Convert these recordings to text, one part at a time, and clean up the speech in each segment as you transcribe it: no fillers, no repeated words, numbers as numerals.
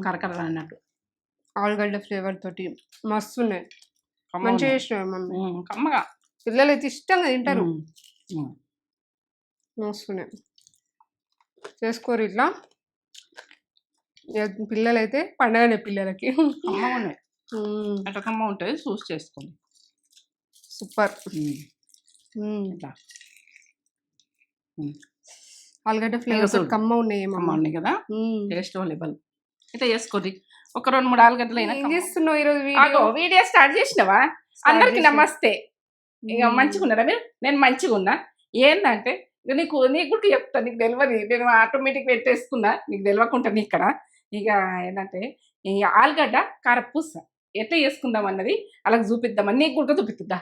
కరకర అన్నట్టు ఆలుగడ్డ ఫ్లేవర్ తోటి మస్తు ఉన్నాయి. మంచిగా చేసినారు మమ్మీ. కమ్మగా పిల్లలు అయితే ఇష్టంగా తింటారు. మస్తున్నాయి. చేసుకోరు ఇట్లా. పిల్లలు అయితే పండగనే పిల్లలకి. కమ్మగా ఉన్నాయి. అట్లా కమ్మ ఉంటుంది చూసి చేసుకోండి. సూపర్. ఇట్లా ఆలుగడ్డ ఫ్లేవర్స్ కమ్మ ఉన్నాయి. కమ్మ ఉన్నాయి కదా, టేస్ట్ లెవెల్. ఇట్లా చేసుకోండి. ఒక 2-3 ఆలుగడ్డలు అయినా. ఏం చేస్తున్నావు ఈరోజు? వీడియో స్టార్ట్ చేసినావా? అందరికి నమస్తే. ఇక మంచిగా ఉన్నారా మీరు? నేను మంచిగా ఉన్నా. ఏంటంటే నీకు కూడా చెప్తా, నీకు తెలియదు, నేను ఆటోమేటిక్ పెట్టేసుకున్నా, నీకు తెలియకుండా ఇక్కడ. ఇక ఏంటంటే ఈ ఆలుగడ్డ కారపూస ఎట్లా చేసుకుందాం అన్నది అలాగ చూపిద్దామని నీకు కూడా చూపిస్తుందా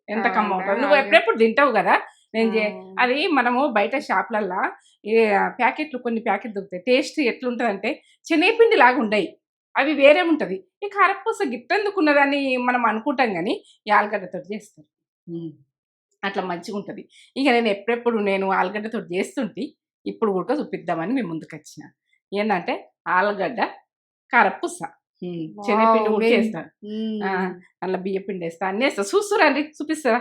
ఎంత కమ్మ ఉంటుంది. నువ్వు ఎప్పుడెప్పుడు తింటావు కదా. అది మనము బయట షాప్లల్లో ప్యాకెట్లు కొన్ని ప్యాకెట్లు దొరుకుతాయి. టేస్ట్ ఎట్లుంటుందంటే శనగపిండి లాగా ఉండయి, అవి వేరే ఉంటుంది. ఈ కారపూస గిట్టెందుకున్నదని మనం అనుకుంటాం, కానీ ఈ ఆలుగడ్డతో చేస్తారు. అట్లా మంచిగా ఉంటుంది. ఇక నేను ఎప్పుడెప్పుడు ఆలుగడ్డతో చేస్తుంటే ఇప్పుడు కూడా చూపిద్దామని మేము ముందుకు వచ్చిన. ఏంటంటే ఆలుగడ్డ కారపూస శనగపిండి కూడా చేస్తాను, అలా బియ్యపిండి వేస్తా, అన్నీ వేస్తా. చూస్తురండి, చూపిస్తారా?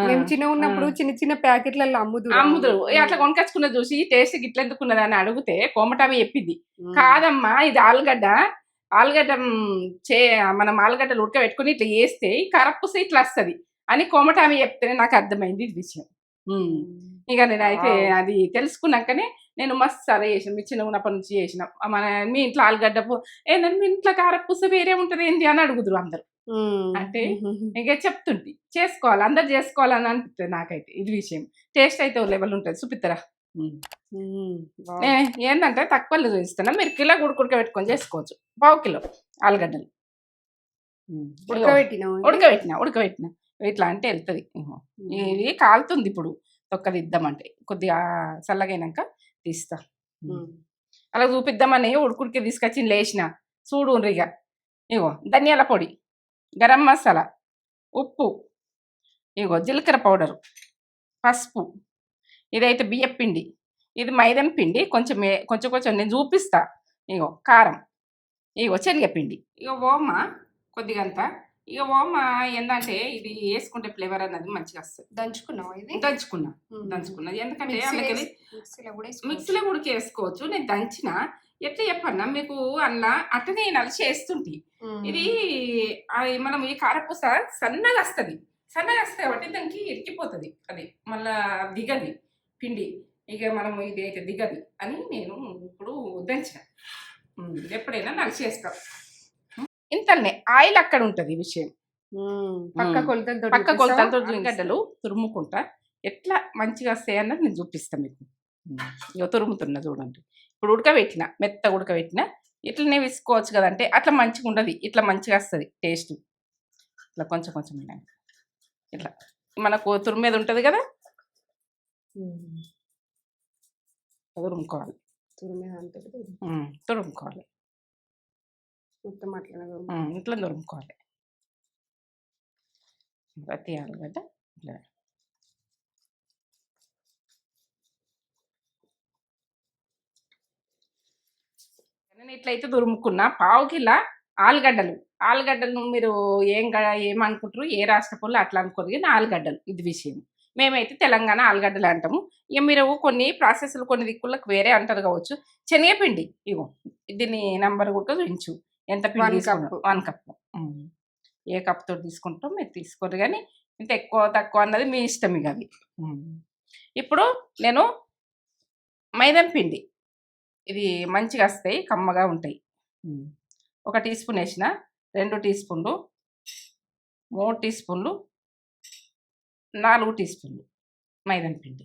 మేము చిన్న ఉన్నప్పుడు చిన్న చిన్న ప్యాకెట్లలో అమ్ముదురు. అట్లా కొనుకొచ్చుకున్న చూసి టేస్ట్ గిట్ల ఎందుకున్నది అని అడిగితే కోమటావి చెప్పింది, కాదమ్మా ఇది ఆలుగడ్డ మనం ఆలుగడ్డలు ఉడకబెట్టుకుని ఇట్లా వేస్తే ఈ కారపూస ఇట్లా వస్తుంది అని కోమటామి చెప్తేనే నాకు అర్థమైంది ఇది విషయం. ఇక నేనైతే అది తెలుసుకున్నాకనే నేను మస్తు సరే చేసిన. మీ చిన్న ఉన్నప్పటి నుంచి చేసిన. మీ ఇంట్లో ఆలుగడ్డ ఏంటంటే మీ ఇంట్లో కారపూస వేరే ఉంటుంది ఏంటి అని అడుగుదురు అందరు. అంటే ఇక చెప్తుంటే చేసుకోవాలి, అందరు చేసుకోవాలని అనిపిస్తుంది నాకైతే ఇది విషయం. టేస్ట్ అయితే లెవెల్ ఉంటుంది. చూపిస్తారా? ఏంటంటే తక్కువలో చూపిస్తున్నా, మీరు కిలో ఉడకబెట్టుకొని చేసుకోవచ్చు. 1/2 కిలో ఆలుగడ్డలు ఉడకబెట్టిన ఇట్లా అంటే వెళ్తుంది. ఇది కాలుతుంది ఇప్పుడు, తొక్కదిద్దామంటే కొద్దిగా చల్లగైనాక తీస్తా. అలా చూపిద్దామని ఉడుకుడికి తీసుకొచ్చి లేచిన చూడు. ఇక ఇగో ధనియాల పొడి, గరం మసాలా, ఉప్పు, ఇగో జీలకర్ర పౌడరు, పసుపు, ఇదైతే బియ్యం పిండి, ఇది మైదం పిండి కొంచెం కొంచెం నేను చూపిస్తా. ఇగో కారం, ఇగో శనగపిండి, ఇగో ఓమ కొద్దిగంతా. ఇక ఓమ ఏంటంటే ఇది వేసుకుంటే ఫ్లేవర్ అన్నది మంచిగా వస్తుంది. దంచుకున్నది ఎందుకంటే అందుకని మిక్సీలో కూడా వేసుకోవచ్చు. నేను దంచిన ఎట్లా చెప్పన్నా మీకు అలా అట్టనే నలిచి వేస్తుంటే ఇది మనం ఈ కారపూస సన్నగా వస్తుంది కాబట్టి దానికి ఇరికిపోతుంది, అది మళ్ళా దిగది పిండి. ఇక మనం ఇది అయితే దిగది అని నేను ఇప్పుడు దంచిన. ఎప్పుడైనా నలిచి వేస్తాం. ఇంతనే ఆయిల్ అక్కడ ఉంటుంది విషయం. పక్క కొలతలతో గడ్డలు తురుముకుంటా ఎట్లా మంచిగా వస్తాయి అన్నది నేను చూపిస్తాను మీకు. ఇక తురుముతున్నా చూడండి. ఇప్పుడు ఉడకబెట్టిన, మెత్తగా ఉడకబెట్టిన, ఇట్లనే వేసుకోవచ్చు కదంటే అట్లా మంచిగా ఉండదు, ఇట్లా మంచిగా వస్తుంది టేస్ట్. ఇట్లా కొంచెం ఇట్లా మనకు తురుము మీద ఉంటుంది కదా, తురుముకోవాలి. ఇట్లా తురుముకోవాలి ప్రతి ఆలుగడ్డ. ఇట్లా నేను ఇట్లయితే తురుముకున్నా. 1/2 కిలో ఆలుగడ్డలు మీరు ఏమనుకుంటారు, ఏ రాష్ట్ర పనులు అట్లా అనుకోరు, కానీ ఆలుగడ్డలు ఇది విషయం. మేమైతే తెలంగాణ ఆలుగడ్డలు అంటాము. ఇక మీరు కొన్ని ప్రాసెస్లు కొన్ని దిక్కులకు వేరే అంటారు కావచ్చు. శనగపిండి ఇగో దీన్ని నంబర్ కూడా చూపించు, ఎంత పిండి 1 కప్పు. ఏ కప్తో తీసుకుంటాం మీరు తీసుకోరు, కానీ ఇంత ఎక్కువ తక్కువ అన్నది మీ ఇష్టం. ఇక అది ఇప్పుడు నేను మైదం పిండి, ఇది మంచిగా వస్తాయి, కమ్మగా ఉంటాయి. 1 టీ స్పూన్ వేసిన, 2 టీ స్పూన్లు, 3 టీ స్పూన్లు, 4 టీ స్పూన్లు మైదం పిండి.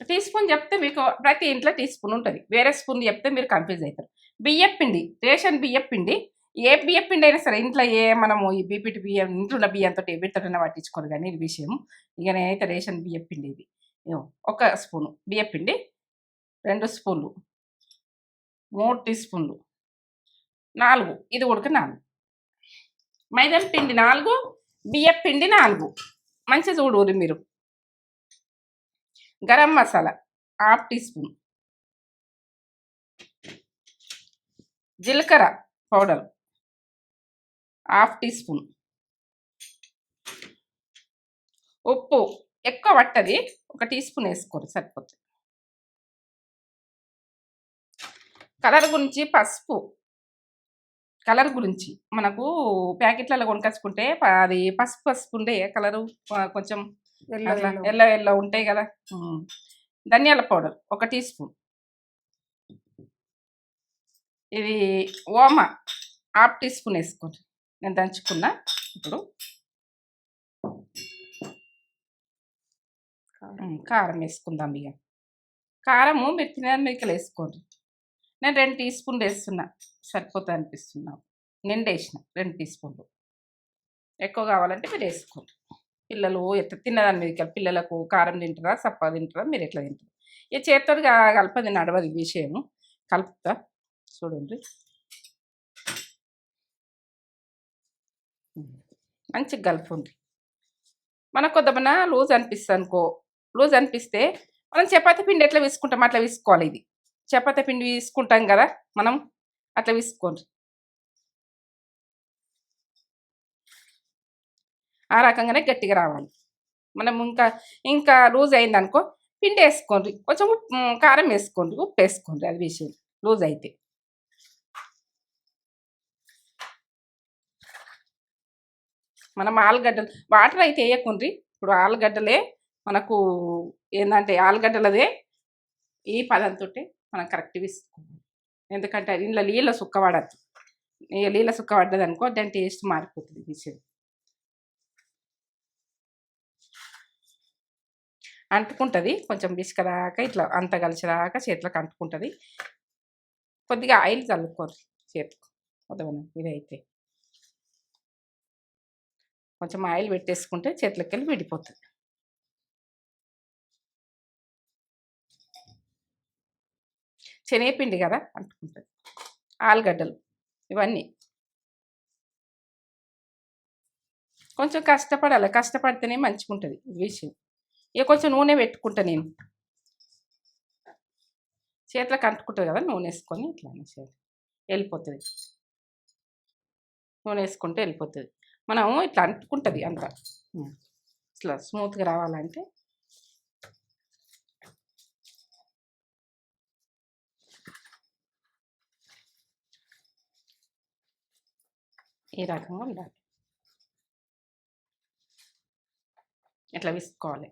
టీ స్పూన్ చెప్తే మీకు ప్రతి ఇంట్లో టీ స్పూన్ ఉంటుంది, వేరే స్పూన్ చెప్తే మీరు కన్ఫ్యూజ్ అవుతారు. బియ్యం పిండి, రేషన్ బియ్యం పిండి, ఏ బియ్యం పిండి అయినా సరే ఇంట్లో మనము ఈ బీపీటీ బియ్యం ఇంట్లో ఉన్న బియ్యంతో వీటితోనే పట్టించుకోరు, కానీ ఇది విషయం. ఇక నేనైతే రేషన్ బియ్యం పిండి ఇది 1 స్పూను బియ్యం పిండి, 2 స్పూన్లు, 3 టీ స్పూన్లు, 4 ఇది ఉడక 4 మైదం పిండి 4 బియ్యం పిండి 4 మంచిగా చూడు మీరు. గరం మసాలా 1/2 టీ స్పూన్, జీలకర్ర పౌడర్ 1/2 టీ స్పూన్, ఉప్పు ఎక్కువ పట్టది 1 టీ స్పూన్ వేసుకోరు సరిపోతుంది. కలర్ గురించి పసుపు, కలర్ గురించి మనకు ప్యాకెట్లలో కొనుకొచ్చుకుంటే అది పసుపు పసుపు ఉండే కలరు కొంచెం అట్లా ఎల్లో ఉంటాయి కదా. ధనియాల పౌడర్ 1 టీ స్పూన్, ఇది ఓమ 1/2 టీ స్పూన్ వేసుకోండి. నేను దంచుకున్నా. ఇప్పుడు కారం వేసుకుందాం. ఇక కారము మీరు తినడానికి వేసుకోండి. నేను 2 టీ స్పూన్లు వేస్తున్నా, సరిపోతుంది అనిపిస్తున్నా. నిండు వేసిన 2 టీ స్పూన్లు. ఎక్కువ కావాలంటే మీరు వేసుకోండి. పిల్లలు ఎట్లా తిన్నదాని మీద పిల్లలకు కారం తింటారా సప్ప తింటారా, మీరు ఎట్లా తింటారు. ఈ చేతితో కలపది నడవది విషయము. కలుపుతా చూడండి. మంచిగా కలుపుండి. మనకు కొద్దిగా లూజ్ అనిపిస్తుంది అనుకో, లూజ్ అనిపిస్తే మనం చపాతీ పిండి ఎట్లా విసుకుంటాం అట్లా విసుకోవాలి. ఇది చపాతీ పిండి విసుకుంటాం కదా మనం, అట్లా విసుకోండి. ఆ రకంగానే గట్టిగా రావాలి. మనం ఇంకా లూజ్ అయిందనుకో పిండి వేసుకోండి, కొంచెం కారం వేసుకోండి, ఉప్పు వేసుకోండి. అది విషయం లూజ్ అయితే. మనం ఆలుగడ్డలు వాటర్ అయితే వేయకుండ్రి. ఇప్పుడు ఆలుగడ్డలే మనకు ఏంటంటే ఆలుగడ్డలదే ఈ పదంతో మనం కరెక్ట్ వేసుకోవాలి. ఎందుకంటే ఇంట్లో నీళ్ళ సుక్క పడద్దు. నీళ్ళ సుక్క పడ్డది అనుకో దాని టేస్ట్ మారిపోతుంది విషయం. అంటుకుంటుంది కొంచెం బిస్కదాకా, ఇట్లా అంత కలిసేదాకా చేతులకు అంటుకుంటుంది. కొద్దిగా ఆయిల్ చల్లుకోండి చేతికి. వదవను ఇదైతే కొంచెం ఆయిల్ పెట్టేసుకుంటే చేతులకి వెళ్ళి విడిపోతుంది. శనగపిండి కదా అంటుకుంటుంది. ఆలుగడ్డలు ఇవన్నీ కొంచెం కష్టపడాలి, కష్టపడితేనే మంచిగా ఉంటుంది విషయం. ఇక కొంచెం నూనె పెట్టుకుంటా నేను, చేతులకు అంటుకుంటుంది కదా, నూనె వేసుకొని ఇట్లా వెళ్ళిపోతుంది. నూనె వేసుకుంటే వెళ్ళిపోతుంది. మనం ఇట్లా అంటుకుంటుంది అంత ఇట్లా స్మూత్గా రావాలంటే ఈ రకంగా ఉండాలి. ఇట్లా విసుకోవాలి.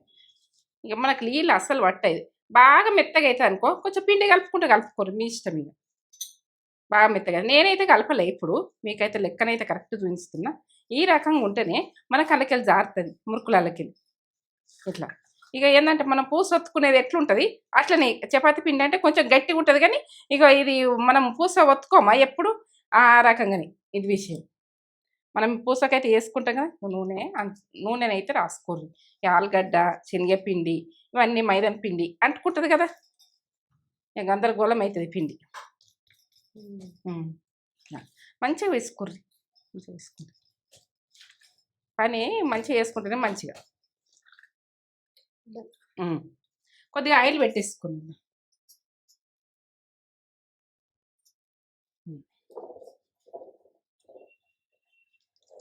ఇక మనకు నీళ్ళు అస్సలు పట్టేది. బాగా మెత్తగా అవుతుంది అనుకో కొంచెం పిండి కలుపుకోరు, మీ ఇష్టం. ఇక బాగా మెత్తగా నేనైతే కలపలే. ఇప్పుడు మీకైతే లెక్కనైతే కరెక్ట్ చూపిస్తున్నా. ఈ రకంగా ఉంటేనే మన కళ్ళకెళ్ళి జారుతుంది, మురుకులకెళ్ళి ఇట్లా. ఇక ఏంటంటే మనం పూస ఒత్తుకునేది ఎట్లుంటుంది అట్లనే చపాతీ పిండి అంటే కొంచెం గట్టిగా ఉంటుంది. కానీ ఇక ఇది మనం పూస ఒత్తుకోమా ఎప్పుడు, ఆ రకంగానే ఇది విషయం. మనం పూసకైతే వేసుకుంటాం కదా నూనెనైతే రాసుకోరు. ఈ ఆలుగడ్డ, శనగపిండి ఇవన్నీ మైదాం పిండి అంటుకుంటుంది కదా, ఇక గందరగోళం అవుతుంది పిండి. మంచిగా వేసుకోర్రి, మంచిగా వేసుకుంటారు. కానీ మంచిగా వేసుకుంటేనే మంచిగా. కొద్దిగా ఆయిల్ పెట్టేసుకున్నాను.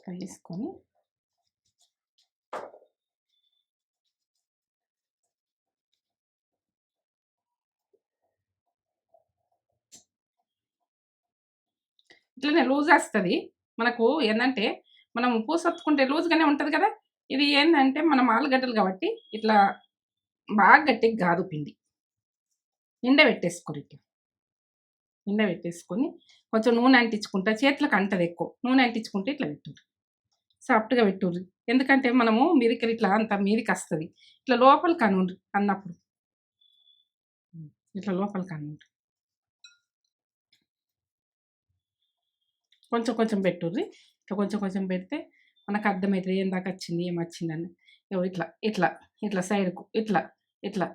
వేసుకొని ఇట్లనే లూజ్ వస్తుంది మనకు. ఏంటంటే మనం పూస ఒత్తుకుంటే లూజ్గానే ఉంటుంది కదా. ఇది ఏంటంటే మనం ఆలుగడ్డలు కాబట్టి ఇట్లా బాగా గట్టిగా కాదు పిండి. నిండా పెట్టేసుకోరు. ఇట్లా నిండా పెట్టేసుకొని కొంచెం నూనె అంటించుకుంటా, చేతులకు అంటది ఎక్కువ. నూనె అంటించుకుంటే ఇట్లా పెట్టుర్రి, సాఫ్ట్గా పెట్టుర్రి. ఎందుకంటే మనము మీదికి ఇట్లా అంత మీదికి వస్తుంది. ఇట్లా లోపలికి అనుండ్రి అన్నప్పుడు, ఇట్లా లోపలికి అనుండ్రి. కొంచెం కొంచెం పెట్టుర్రి. ఇట్లా కొంచెం కొంచెం పెడితే మనకు అర్థమవుతుంది ఏం దాకా వచ్చింది ఏం వచ్చిందని. ఇట్లా ఇట్లా ఇట్లా సైడ్కు ఇట్లా ఇట్లా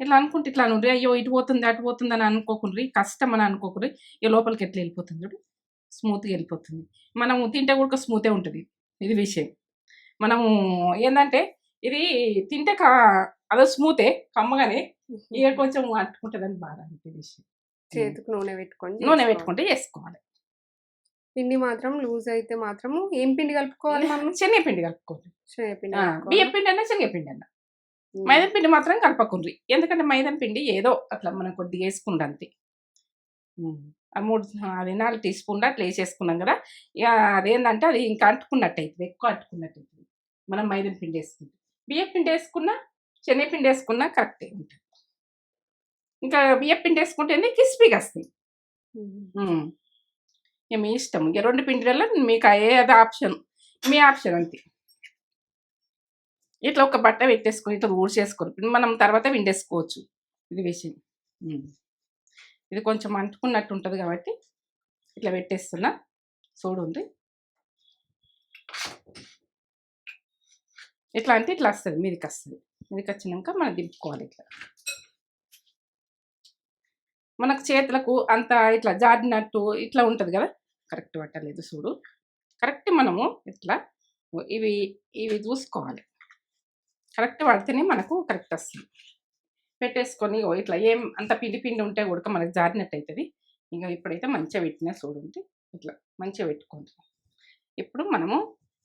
ఇట్లా అనుకుంటే ఇట్లా అనుండ్రి. అయ్యో ఇటు పోతుంది అటు పోతుంది అని అనుకోకుండ్రి, కష్టం అని అనుకోకుండ్రి. ఈ లోపలికి ఎట్లా వెళ్ళిపోతుంది చూడు, స్మూత్గా వెళ్ళిపోతుంది. మనము తింటే కూడా స్మూతే ఉంటుంది. ఇది విషయం. మనము ఏంటంటే ఇది తింటే అదో స్మూతే కమ్మగానే, ఇక కొంచెం అంటుకుంటుందని బాగా అనిపే విషయం. చేతికి నూనె పెట్టుకుంటే చేసుకోవాలి. పిండి మాత్రం లూజ్ అయితే మాత్రము ఏం పిండి కలుపుకోవాలి మమ్మీ? శనగపిండి కలుపుకోండి. శనగపిండి బియ్యం కలుపుకోవాలా? పిండి అన్నా శనగపిండి అన్నా. హ్మ్. మైదా పిండి మాత్రం కలపకుండ్రి. ఎందుకంటే మైదా పిండి ఏదో అట్లా మనం కొద్దిగా వేసుకుంటే అంతే. ఆ 4 టీ స్పూన్లు అట్లా వేసేసుకున్నాం కదా. ఇక అదేంటంటే అది ఇంకా అంటుకున్నట్టు అవుతుంది, ఎక్కువ అంటుకున్నట్టు అవుతుంది మనం మైదా పిండి వేసుకుంటే. బియ్యం పిండి వేసుకున్నా శనగపిండి వేసుకున్నా కరెక్టే ఉంటుంది. ఇంకా బియ్యం పిండి వేసుకుంటేనే క్రిస్పీగా వస్తాయి. హ్మ్. ఇక మీ ఇష్టం. ఇక 2 పిండిలలో మీకు ఏది ఆప్షన్, మీ ఆప్షన్ అంతే. ఇట్లా ఒక బట్ట పెట్టేసుకొని ఇట్లా ఊడ్చేసుకొని మనం తర్వాత విండేసుకోవచ్చు. ఇది విషయం. ఇది కొంచెం అంటుకున్నట్టు ఉంటుంది కాబట్టి ఇట్లా పెట్టేస్తున్నా. చూడండి ఇట్లా అంటే ఇట్లా వస్తుంది, మీదికి వస్తుంది. మీదికి వచ్చినాక మనం దింపుకోవాలి. ఇట్లా మనకు చేతులకు అంత ఇట్లా జాడినట్టు ఇట్లా ఉంటుంది కదా, కరెక్ట్ పట్టలేదు చూడు. కరెక్ట్ మనము ఇట్లా ఇవి ఇవి చూసుకోవాలి. కరెక్ట్ పడితేనే మనకు కరెక్ట్ వస్తుంది. పెట్టేసుకొని ఇట్లా ఏం అంత పిండి పిండి ఉంటే ఉడక మనకు జారినట్టు అవుతుంది. ఇంకా ఇప్పుడైతే మంచిగా పెట్టినా చూడండి. ఇట్లా మంచిగా పెట్టుకోండి.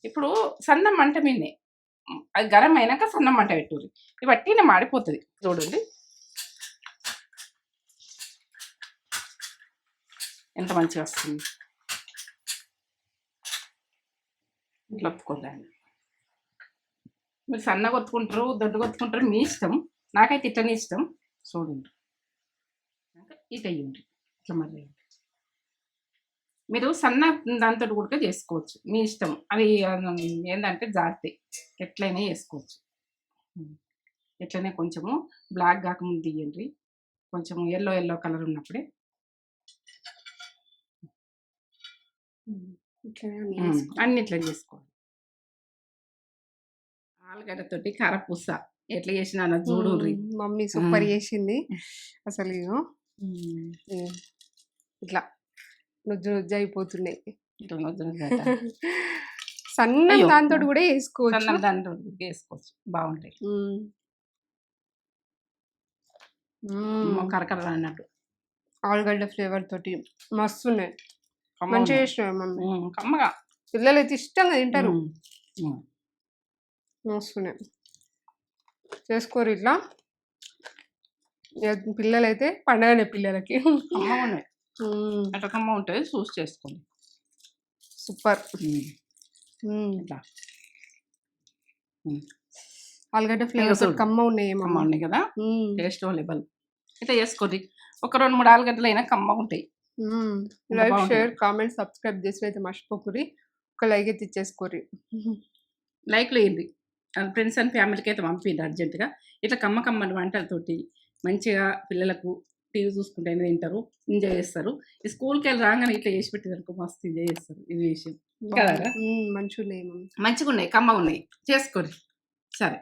ఇప్పుడు సన్నం మంట మీదనే అది గరం అయినాక సన్నం మంట పెట్టుర్రి. ఇది బట్టిన మాడిపోతుంది చూడండి. ఎంత మంచిగా వస్తుంది. ఇట్లా ఒప్పుకోండి. మీరు సన్నగా కొట్టుకుంటారు, దొడ్డు కొట్టుకుంటారు, మీ ఇష్టం. నాకైతే ఇట్లనే ఇష్టం. చూడండి ఇట్ అయ్యండి. ఇట్లా మరి మీరు సన్న దాంతో కూడా చేసుకోవచ్చు, మీ ఇష్టం. అది ఏంటంటే జాగ్రత్త ఎట్లయినా చేసుకోవచ్చు. ఎట్లనే కొంచెము బ్లాక్ కాకముందు తీయండి. కొంచెము ఎల్లో కలర్ ఉన్నప్పుడే అన్ని ఇట్లా చేసుకోవాలి. ఆలుగడ్డతోటి కారపూస ఎట్లా చేసినా చూడుర్రి. మమ్మీ సూపర్ చేసింది అసలు. ఇట్లా నుజ్జు నుజ్జు అయిపోతున్నాయి. సన్నం దాంతో కూడా వేసుకోవచ్చు. దాంతో వేసుకోవచ్చు, బాగుంటాయి. కరకర అన్నట్టు ఆలుగడ్డ ఫ్లేవర్ తోటి మస్తు ఉన్నాయి. మంచిగా చేసినారు మమ్మీ. కమ్మగా పిల్లలు అయితే ఇష్టంగా తింటారు. మస్తున్నాయి, చేసుకోరు ఇట్లా. పిల్లలు అయితే పండగనే పిల్లలకి. కమ్మగా ఉన్నాయి, అట్లా కమ్మ ఉంటుంది. చూసి చేసుకోండి. సూపర్. ఆలుగడ్డ ఫ్లేవర్ కమ్మ ఉన్నాయి, కమ్మ ఉన్నాయి కదా, టేస్ట్ లెవెల్. ఇట్లా చేసుకోండి. ఒక 2-3 ఆలుగడ్డలు అయినా కమ్మగా ఉంటాయి. లైక్, షేర్, కామెంట్, సబ్స్క్రైబ్ చేసి అయితే మర్చిపోకురి. ఒక లైక్ అయితే ఇచ్చేసుకోరి. లైక్లు వేయండి. ఫ్రెండ్స్ అండ్ ఫ్యామిలీకి అయితే పంపిండి అర్జెంటుగా. ఇట్లా కమ్మని వంటలతోటి మంచిగా పిల్లలకు టీవీ చూసుకుంటే తింటారు, ఎంజాయ్ చేస్తారు. ఈ స్కూల్కి వెళ్ళి రాగానే ఇట్లా చేసి పెట్టేదానికి మస్తు ఎంజాయ్ చేస్తారు. ఇది విషయం కదా. మంచిగా ఉన్నాయి, కమ్మగా ఉన్నాయి. చేసుకోండి. సరే,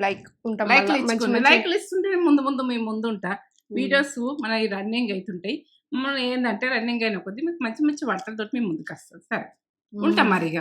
లైక్లు ఇస్తుంటే ముందు మేము ముందు ఉంటా. వీడియోస్ మన ఈ రన్నింగ్ అవుతుంటాయి. మనం ఏంటంటే రన్నింగ్ అయిన కొద్దీ మీకు మంచి మంచి వంటలతో మేము ముందుకు వస్తాం. సరే, ఉంటాం మరి. ఇక